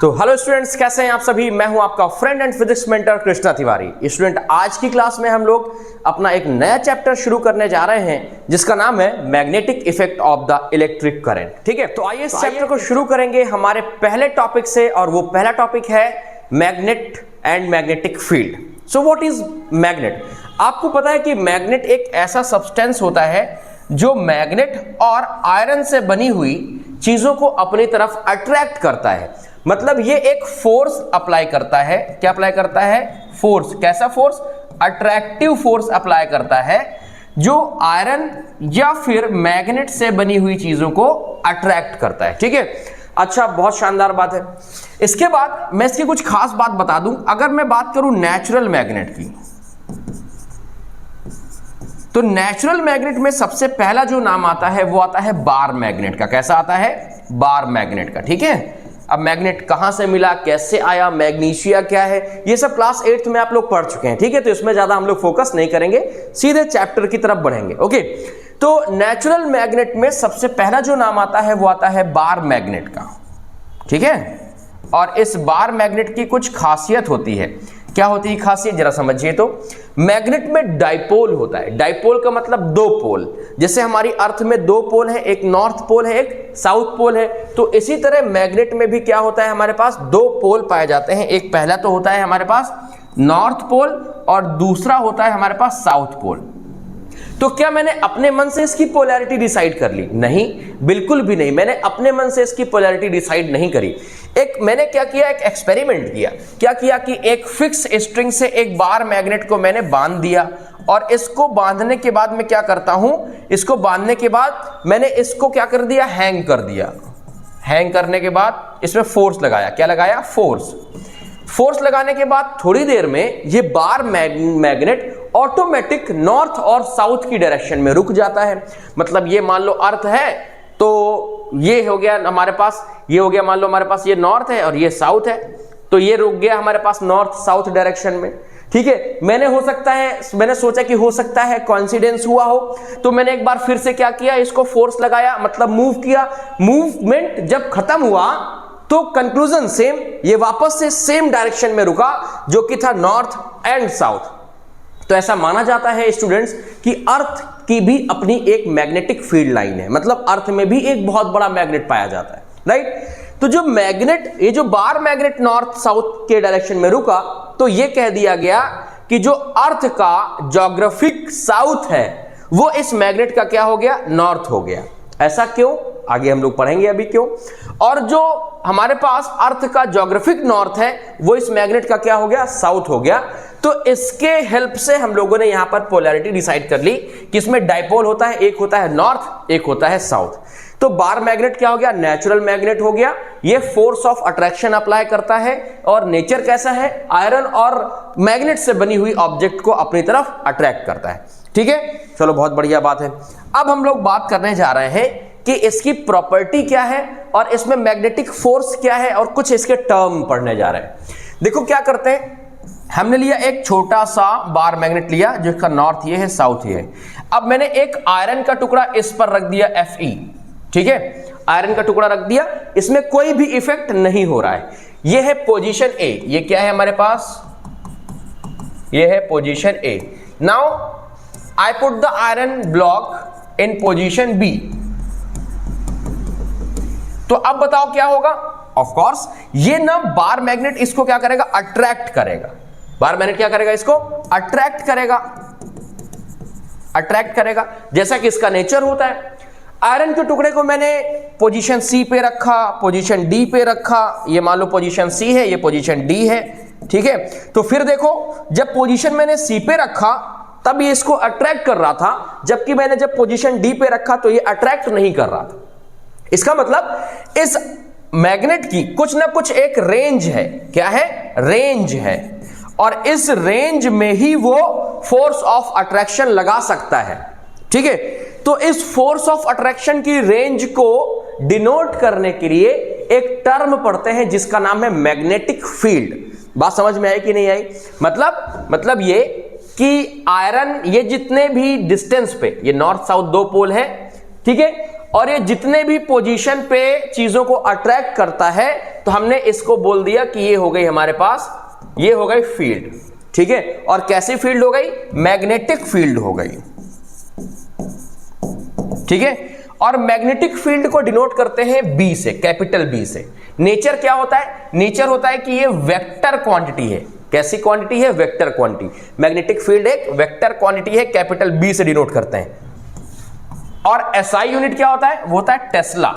तो hello students, कैसे हैं आप सभी। मैं हूं आपका friend and physics mentor Krishna Tiwari. Student, आज की क्लास में हम लोग अपना एक नया चैप्टर शुरू करने जा रहे हैं जिसका नाम है magnetic effect of the electric current. ठीक है, तो आइए इस चैप्टर को शुरू करेंगे हमारे पहले टॉपिक से, और वो पहला टॉपिक है magnet and magnetic field. So what is magnet? आपको पता है कि मैग्नेट एक ऐसा सब्सटेंस होता है जो मैग्नेट और आयरन से बनी हुई चीजों को अपनी तरफ अट्रैक्ट करता है। मतलब ये एक फोर्स अप्लाई करता है। क्या अप्लाई करता है? फोर्स। कैसा फोर्स? अट्रैक्टिव फोर्स अप्लाई करता है जो आयरन या फिर मैग्नेट से बनी हुई चीजों को अट्रैक्ट करता है। ठीक है, अच्छा, बहुत शानदार बात है। इसके बाद मैं इसकी कुछ खास बात बता दूं। अगर मैं बात करूं नेचुरल मैग्नेट की, तो नेचुरल मैग्नेट में सबसे पहला जो नाम आता है वो आता है बार मैग्नेट का। कैसा आता है? बार मैग्नेट का। ठीक है, अब मैग्नेट कहां से मिला, कैसे आया, मैग्नीशिया क्या है, ये सब क्लास 8th में आप लोग पढ़ चुके हैं। ठीक है, तो इसमें ज्यादा हम लोग फोकस नहीं करेंगे, सीधे चैप्टर की तरफ बढ़ेंगे। ओके, तो नेचुरल मैग्नेट में सबसे पहला जो नाम आता है वो आता है बार मैग्नेट का। ठीक है, और इस बार मैग्नेट की कुछ खासियत होती है। क्या होती है खासियत, जरा समझिए। तो मैग्नेट में डाइपोल होता है। डाइपोल का मतलब दो पोल। जैसे हमारी अर्थ में दो पोल है, एक नॉर्थ पोल है, एक साउथ पोल है, तो इसी तरह मैग्नेट में भी क्या होता है, हमारे पास दो पोल पाए जाते हैं। एक पहला तो होता है हमारे पास नॉर्थ पोल और दूसरा होता है हमारे पास साउथ पोल। तो क्या मैंने अपने मन से इसकी पोलैरिटी डिसाइड कर ली? नहीं, बिल्कुल भी नहीं। मैंने अपने मन से इसकी पोलैरिटी डिसाइड नहीं करी। मैंने क्या किया, एक एक्सपेरिमेंट किया। क्या किया कि एक फिक्स स्ट्रिंग से एक बार मैग्नेट को मैंने बांध दिया, और इसको बांधने के बाद मैं क्या करता हूं, इसको बांधने के बाद मैंने इसको क्या कर दिया, हैंग कर दिया। हैंग करने के बाद इसमें फोर्स लगाया। क्या लगाया? फोर्स लगाने के बाद थोड़ी देर में ये बार मैग्नेट ऑटोमेटिक नॉर्थ और साउथ की डायरेक्शन में रुक जाता है। मतलब ये मान लो अर्थ है, तो ये हो गया हमारे पास, ये हो गया मान लो हमारे पास ये नॉर्थ है और ये साउथ है, तो ये रुक गया हमारे पास नॉर्थ साउथ डायरेक्शन में। ठीक है, मैंने सोचा कि हो सकता है कोइंसिडेंस हुआ हो, तो मैंने एक बार फिर से क्या किया, इसको फोर्स लगाया, मतलब मूव किया। मूवमेंट जब खत्म हुआ तो कंक्लूजन सेम, ये वापस से सेम डायरेक्शन में रुका जो कि था नॉर्थ एंड साउथ। तो ऐसा माना जाता है स्टूडेंट्स कि अर्थ की भी अपनी एक मैग्नेटिक फील्ड लाइन है। मतलब अर्थ में भी एक बहुत बड़ा मैग्नेट पाया जाता है, राइट। तो जो मैग्नेट, ये जो बार मैग्नेट नॉर्थ साउथ के डायरेक्शन में रुका, तो ये कह दिया गया कि जो अर्थ का ज्योग्राफिक साउथ है वो इस मैग्नेट का क्या हो गया, नॉर्थ हो गया। ऐसा क्यों, आगे हम लोग पढ़ेंगे अभी क्यों। और जो हमारे पास अर्थ का ज्योग्राफिक नॉर्थ है वो इस मैग्नेट का क्या हो गया, साउथ हो गया। तो इसके हेल्प से हम लोगों ने यहां पर पोलैरिटी डिसाइड कर ली कि इसमें डाइपोल होता है, एक होता है नॉर्थ, एक होता है साउथ। तो बार मैग्नेट क्या हो गया, नेचुरल मैग्नेट हो गया। ये फोर्स ऑफ अट्रैक्शन अप्लाई करता है, और नेचर कैसा है, आयरन और मैग्नेट से बनी हुई ऑब्जेक्ट को अपनी तरफ अट्रैक्ट करता है। ठीक है, चलो, बहुत बढ़िया बात है। अब हम लोग बात करने जा रहे हैं कि इसकी प्रॉपर्टी क्या है और इसमें मैग्नेटिक फोर्स क्या है, और कुछ इसके टर्म पढ़ने जा रहे हैं। देखो क्या करते हैं, हमने लिया एक छोटा सा बार मैग्नेट लिया जिसका नॉर्थ ये है, साउथ ये है। अब मैंने एक आयरन का टुकड़ा इस पर रख दिया, Fe। ठीक है, आयरन का टुकड़ा रख दिया, इसमें कोई भी इफेक्ट नहीं हो रहा है। ये है पोजीशन A। ये क्या है हमारे पास, ये है position A। Now I put the iron block in position B। तो अब बताओ क्या होगा। ऑफ कोर्स ये ना बार मैग्नेट इसको क्या करेगा, अट्रैक्ट करेगा। बार मैग्नेट क्या करेगा, इसको अट्रैक्ट करेगा, अट्रैक्ट करेगा, जैसा कि इसका नेचर होता है। आयरन के टुकड़े को मैंने पोजीशन C पे रखा, पोजीशन D पे रखा। ये मान लो पोजीशन C है, ये पोजीशन D है। ठीक है, तो फिर देखो, जब पोजीशन मैंने C पे रखा तब ये इसको अट्रैक्ट कर रहा था, जबकि मैंने जब पोजीशन D पे रखा तो ये अट्रैक्ट नहीं कर रहा था। इसका मतलब इस मैग्नेट की कुछ ना कुछ एक रेंज है। क्या है? रेंज है, और इस रेंज में ही वो फोर्स ऑफ अट्रैक्शन लगा सकता है। ठीक है, तो इस फोर्स ऑफ अट्रैक्शन की रेंज को डिनोट करने के लिए एक टर्म पढ़ते हैं जिसका नाम है मैग्नेटिक फील्ड। बात समझ में आई कि नहीं आई? मतलब ये कि आयरन, ये जितने भी डिस्टेंस पे, ये नॉर्थ साउथ दो पोल है, ठीक है, और ये जितने भी पोजीशन पे चीजों को अट्रैक्ट करता है तो हमने इसको बोल दिया कि ये हो गई हमारे पास, ये हो गई फील्ड, ठीक है। और कैसी फील्ड हो गई? मैग्नेटिक फील्ड हो गई, ठीक है। और मैग्नेटिक फील्ड को डिनोट करते हैं बी से, कैपिटल बी से। नेचर क्या होता है? नेचर होता है कि ये वेक्टर क्वांटिटी है। कैसी क्वांटिटी है? Vector quantity. मैग्नेटिक फील्ड एक वेक्टर क्वांटिटी है, कैपिटल बी से डिनोट करते हैं। और एसआई यूनिट क्या होता है? वो होता है टेस्ला।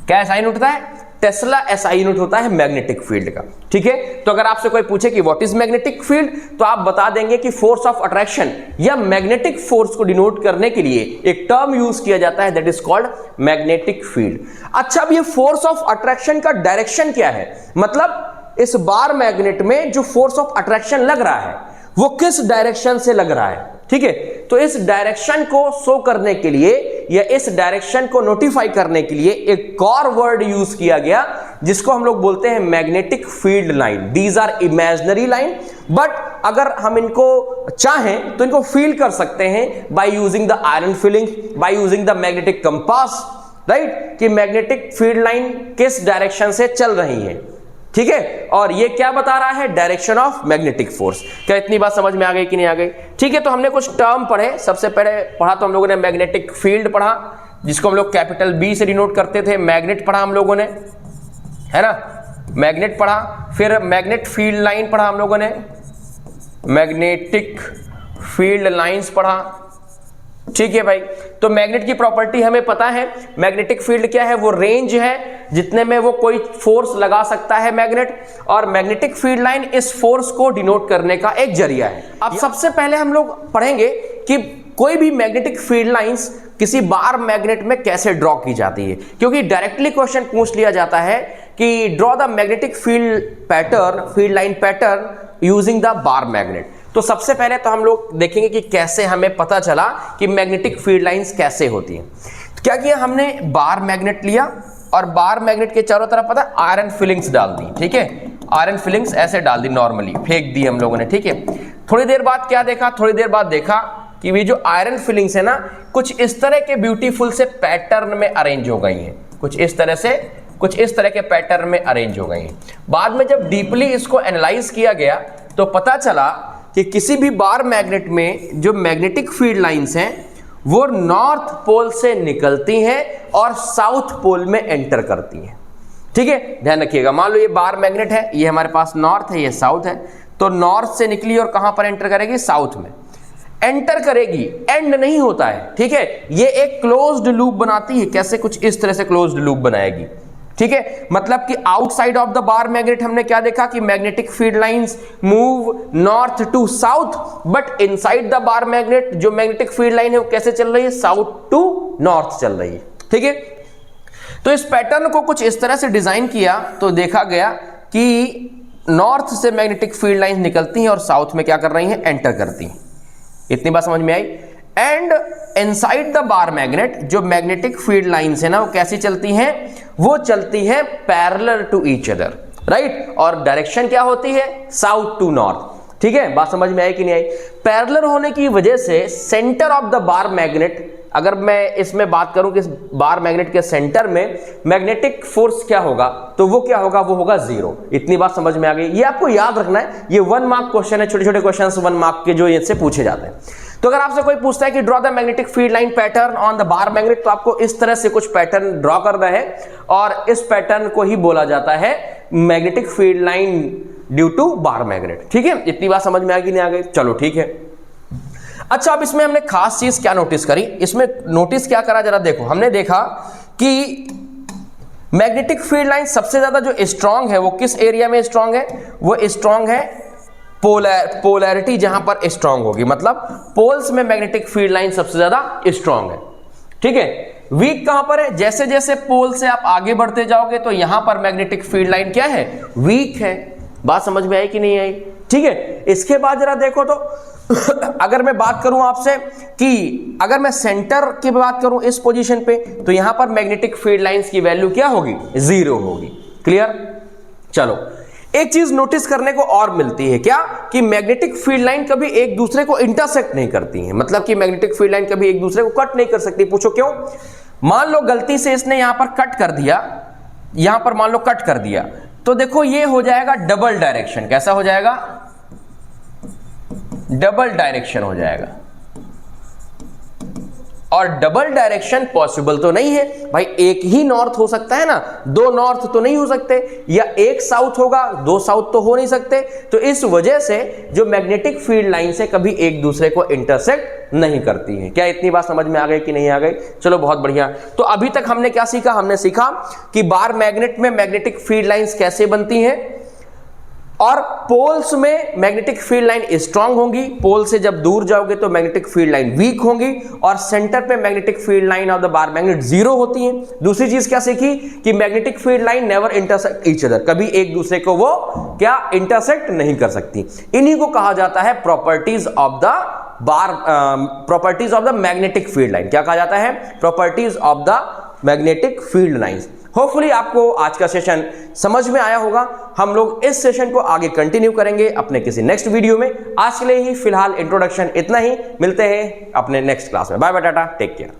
क्या एसआई यूनिट होता है? टेस्ला एसआई यूनिट होता है मैग्नेटिक फील्ड का, ठीक है। तो अगर आपसे कोई पूछे कि व्हाट इज मैग्नेटिक फील्ड, तो आप बता देंगे कि फोर्स ऑफ अट्रैक्शन या मैग्नेटिक फोर्स को डिनोट करने के लिए एक टर्म यूज किया जाता है, that is called magnetic field. अच्छा, अब ये फोर्स ऑफ अट्रैक्शन का डायरेक्शन क्या है? मतलब इस बार मैग्नेट में जो फोर्स ऑफ अट्रैक्शन लग रहा है वो किस डायरेक्शन से लग रहा है, ठीक है। तो इस डायरेक्शन को शो करने के लिए या इस डायरेक्शन को नोटिफाई करने के लिए एक और वर्ड यूज किया गया जिसको हम लोग बोलते हैं magnetic field line. These are imaginary line, but अगर हम इनको चाहें तो इनको फील कर सकते हैं by using the iron filling, by using the magnetic compass, right, कि मैग्नेटिक फील्ड लाइन किस डायरेक्शन से चल रही है, ठीक है। और ये क्या बता रहा है? Direction of magnetic force. क्या इतनी बात समझ में आ गई कि नहीं आ गई? ठीक है, तो हमने कुछ टर्म पढ़े। सबसे पहले पढ़ा तो हम लोगों ने मैग्नेटिक फील्ड पढ़ा, जिसको हम लोग कैपिटल बी से डिनोट करते थे। मैग्नेट पढ़ा हम लोगों ने, है ना, मैग्नेट पढ़ा। फिर मैग्नेट फील्ड लाइन पढ़ा हम लोगों ने, मैग्नेटिक फील्ड लाइंस पढ़ा, ठीक है भाई। तो मैग्नेट की प्रॉपर्टी हमें पता है। मैग्नेटिक फील्ड क्या है? वो रेंज है जितने में वो कोई फोर्स लगा सकता है मैग्नेट, और मैग्नेटिक फील्ड लाइन इस फोर्स को डिनोट करने का एक जरिया है। अब सबसे पहले हम लोग पढ़ेंगे कि कोई भी मैग्नेटिक फील्ड लाइंस किसी बार मैग्नेट में कैसे ड्रॉ की जाती है, क्योंकि डायरेक्टली क्वेश्चन पूछ लिया जाता है कि draw the magnetic field pattern, field line pattern using the bar magnet. तो सबसे पहले तो हम लोग देखेंगे कि कैसे हमें पता चला कि मैग्नेटिक फील्ड लाइंस कैसे होती हैं। तो क्या किया हमने? बार मैग्नेट लिया और बार मैग्नेट के चारों तरफ पता आयरन फिलिंग्स डाल दी, ठीक है। आयरन फिलिंग्स ऐसे डाल दी, नॉर्मली फेंक दी हम लोगों ने, ठीक है। थोड़ी देर बाद क्या देखा? थोड़ी देर बाद देखा कि ये जो आयरन फिलिंग्स है ना, कुछ इस तरह के ब्यूटीफुल से पैटर्न में अरेंज हो गई हैं, कुछ इस तरह के पैटर्न में अरेंज हो गई हैं। बाद में जब डीपली इसको एनालाइज किया गया तो पता चला कि किसी भी बार मैग्नेट में जो मैग्नेटिक फील्ड लाइंस हैं वो नॉर्थ पोल से निकलती हैं और साउथ पोल में एंटर करती हैं, ठीक है। ध्यान रखिएगा, मान लो ये बार मैग्नेट है, ये हमारे पास नॉर्थ है, ये साउथ है, तो नॉर्थ से निकली और कहां पर एंटर करेगी? साउथ में एंटर करेगी, एंड नहीं होता है, ठीक है। ये एक क्लोज्ड लूप बनाती है। कैसे? कुछ इस तरह से क्लोज्ड लूप बनाएगी, ठीक है। मतलब कि outside of the bar magnet हमने क्या देखा कि magnetic field lines move north to south, but inside the bar magnet जो मैग्नेटिक फील्ड लाइन है वो कैसे चल रही है? साउथ टू नॉर्थ चल रही है, ठीक है। तो इस पैटर्न को कुछ इस तरह से डिजाइन किया तो देखा गया कि नॉर्थ से मैग्नेटिक फील्ड लाइंस निकलती हैं और साउथ में क्या कर रही हैं? एंटर करती हैं। इतनी बात समझ में आई? And inside the bar magnet जो मैग्नेटिक फील्ड लाइंस है ना, वो कैसी चलती हैं? वो चलती हैं parallel to each other, right. और डायरेक्शन क्या होती है? साउथ टू नॉर्थ, ठीक है। बात समझ में आई कि नहीं आई? पैरेलल होने की वजह से centre of the bar magnet, अगर मैं इसमें बात करूं कि इस बार मैग्नेट के सेंटर में मैग्नेटिक फोर्स क्या होगा, तो वो क्या होगा? वो होगा 0। इतनी बात समझ में आ गई? ये आपको याद रखना है, ये 1 मार्क क्वेश्चन है, छोटे छोटे क्वेश्चन 1 मार्क के जो इससे पूछे जाते हैं। तो अगर आपसे कोई पूछता है कि draw the magnetic field line pattern on the bar magnet, तो आपको इस तरह से कुछ पैटर्न ड्रॉ करना है और इस पैटर्न को ही बोला जाता है magnetic field line due to bar magnet, ठीक है। इतनी बात समझ में आ गई नहीं आ गई? चलो ठीक है। अच्छा, अब इसमें हमने खास चीज क्या नोटिस करी? इसमें नोटिस क्या करा जरा देखो। हमने देखा कि मैग्नेटिक फील्ड लाइन सबसे ज्यादा जो स्ट्रांग है वो किस एरिया में स्ट्रांग है? वो स्ट्रांग है पोलैरिटी जहां पर स्ट्रांग होगी, मतलब पोल्स में मैग्नेटिक फील्ड लाइन सबसे ज्यादा स्ट्रांग है, ठीक है। वीक कहां पर है? जैसे जैसे पोल से आप आगे बढ़ते जाओगे तो यहां पर मैग्नेटिक फील्ड लाइन क्या है? वीक है। बात समझ में आई कि नहीं आई? ठीक है। इसके बाद जरा देखो तो अगर मैं बात करूं आपसे कि अगर मैं सेंटर की बात करूं इस पोजीशन पे, तो यहां पर मैग्नेटिक फील्ड लाइंस की वैल्यू क्या होगी? 0 होगी। क्लियर? चलो, एक चीज नोटिस करने को और मिलती है क्या, कि मैग्नेटिक फील्ड लाइन कभी एक दूसरे को इंटरसेक्ट नहीं करती है, मतलब कि मैग्नेटिक फील्ड लाइन कभी एक दूसरे को कट नहीं कर सकती। पूछो क्यों? मान लो गलती से इसने यहां पर कट कर दिया, यहां पर मान लो कट कर दिया, तो देखो ये हो जाएगा डबल डायरेक्शन। कैसा हो जाएगा? डबल डायरेक्शन हो जाएगा। और डबल डायरेक्शन पॉसिबल तो नहीं है भाई, एक ही नॉर्थ हो सकता है ना, दो नॉर्थ तो नहीं हो सकते, या एक साउथ होगा, दो साउथ तो हो नहीं सकते। तो इस वजह से जो मैग्नेटिक फील्ड लाइन से कभी एक दूसरे को इंटरसेक्ट नहीं करती है। क्या इतनी बात समझ में आ गई कि नहीं आ गई? चलो बहुत बढ़िया। तो अभी तक हमने क्या सीखा? हमने सीखा कि बार मैग्नेट में मैग्नेटिक फील्ड लाइंस कैसे बनती हैं, और पोल्स में मैग्नेटिक फील्ड लाइन स्ट्रांग होंगी, पोल से जब दूर जाओगे तो मैग्नेटिक फील्ड लाइन वीक होंगी, और सेंटर पे magnetic field line of the bar magnet zero होती है। दूसरी चीज क्या सीखी? कि magnetic field line never intersect each other, कभी एक दूसरे को वो क्या इंटरसेक्ट नहीं कर सकती। इन्हीं को कहा जाता है properties of the bar, properties of the magnetic field line. क्या कहा जाता है? Properties of the magnetic field lines. Hopefully आपको आज का सेशन समझ में आया होगा। हम लोग इस सेशन को आगे कंटिन्यू करेंगे अपने किसी नेक्स्ट वीडियो में। आज के लिए ही फिलहाल इंट्रोडक्शन इतना ही, मिलते हैं अपने नेक्स्ट क्लास में। Bye bye, tata, take care.